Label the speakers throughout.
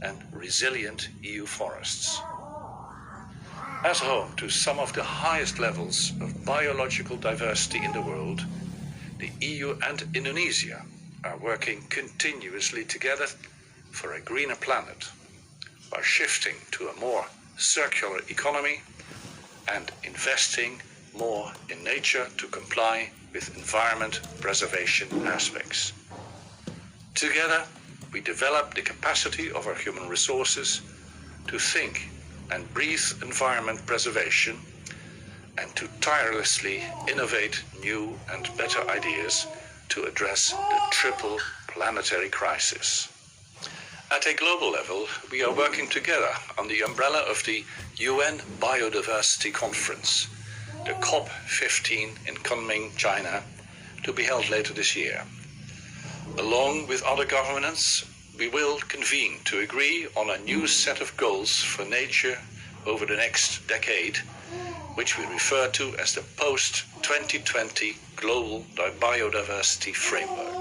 Speaker 1: and resilient EU forests. As home to some of the highest levels of biological diversity in the world, the EU and Indonesia are working continuously together for a greener planet by shifting to a more circular economy and investing more in nature to comply with environment preservation aspects. Together, we develop the capacity of our human resources to think and breathe environment preservation and to tirelessly innovate new and better ideas to address the triple planetary crisis. At a global level, we are working together on the umbrella of the UN Biodiversity Conference, the COP15 in Kunming, China, to be held later this year. Along with other governments, we will convene to agree on a new set of goals for nature over the next decade, which we refer to as the post-2020 Global Biodiversity Framework.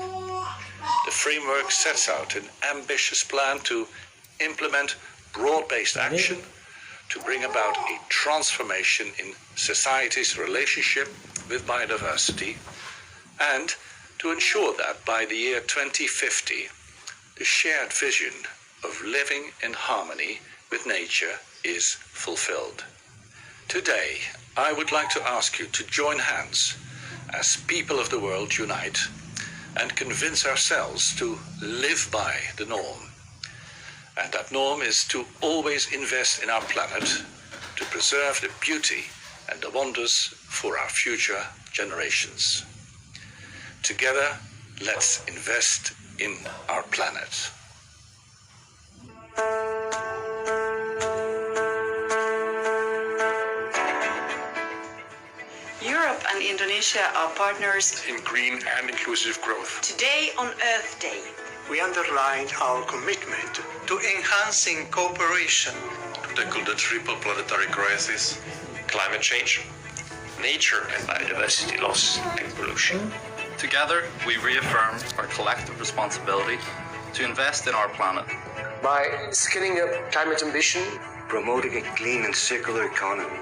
Speaker 1: The framework sets out an ambitious plan to implement broad-based action to bring about a transformation in society's relationship with biodiversity and to ensure that by the year 2050, the shared vision of living in harmony with nature is fulfilled. Today, I would like to ask you to join hands as people of the world unite and convince ourselves to live by the norm. And that norm is to always invest in our planet, to preserve the beauty and the wonders for our future generations. Together, let's invest in our planet.
Speaker 2: Europe and Indonesia are partners
Speaker 3: in green and inclusive growth.
Speaker 2: Today on Earth Day.
Speaker 4: We underlined our commitment to enhancing cooperation
Speaker 3: to tackle the triple planetary crisis, climate change, nature and biodiversity loss and pollution.
Speaker 5: Together, we reaffirm our collective responsibility to invest in our planet.
Speaker 6: By scaling up climate ambition,
Speaker 7: promoting a clean and circular economy,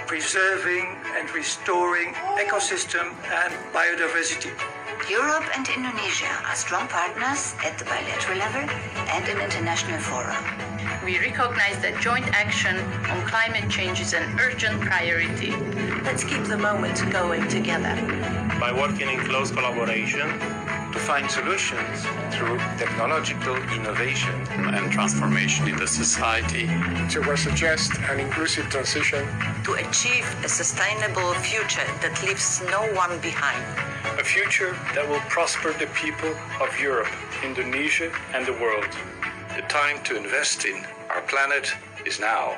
Speaker 4: preserving and restoring ecosystem and biodiversity.
Speaker 8: Europe and Indonesia are strong partners at the bilateral level and in international fora.
Speaker 9: We recognize that joint action on climate change is an urgent priority.
Speaker 2: Let's keep the moment going together.
Speaker 10: By working in close collaboration
Speaker 11: to find solutions through technological innovation
Speaker 5: and transformation in the society,
Speaker 12: to suggest an inclusive transition,
Speaker 2: to achieve a sustainable future that leaves no one behind.
Speaker 12: A future that will prosper the people of Europe, Indonesia, and the world.
Speaker 1: The time to invest in our planet is now.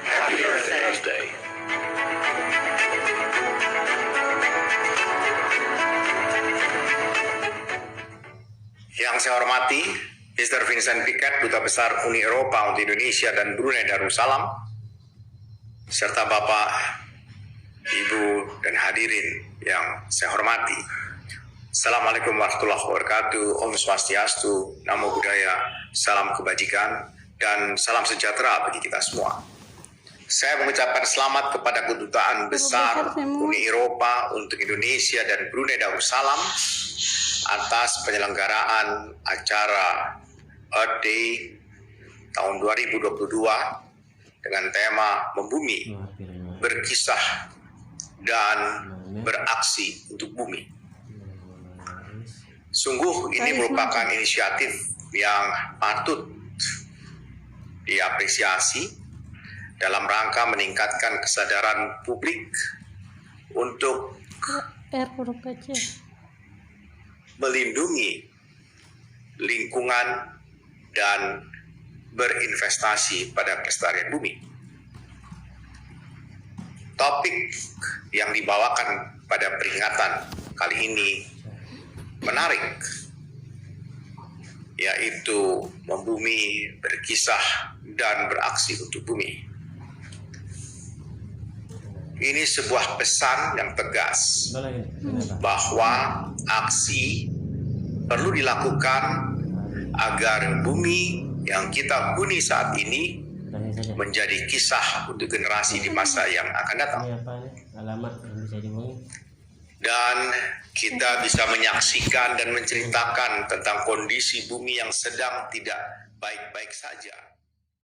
Speaker 1: Happy Earth Day.
Speaker 13: Yang saya hormati, Mr. Vincent Piket, Duta Besar Uni Eropa untuk Indonesia dan Brunei Darussalam, serta Bapak, Ibu, dan hadirin yang saya hormati. Assalamualaikum warahmatullahi wabarakatuh, Om Swastiastu, Namo Buddhaya, salam kebajikan, dan salam sejahtera bagi kita semua. Saya mengucapkan selamat kepada Kedutaan Besar Uni Eropa untuk Indonesia dan Brunei Darussalam atas penyelenggaraan acara Earth Day tahun 2022 dengan tema Membumi, Berkisah, dan Beraksi untuk Bumi. Sungguh ini merupakan inisiatif yang patut diapresiasi dalam rangka meningkatkan kesadaran publik untuk melindungi lingkungan dan berinvestasi pada kelestarian bumi. Topik yang dibawakan pada peringatan kali ini menarik, yaitu Membumi, Berkisah, dan Beraksi untuk Bumi. Ini sebuah pesan yang tegas bahwa aksi perlu dilakukan agar bumi yang kita huni saat ini menjadi kisah untuk generasi di masa yang akan datang. Dan kita bisa menyaksikan dan menceritakan tentang kondisi bumi yang sedang tidak baik-baik saja.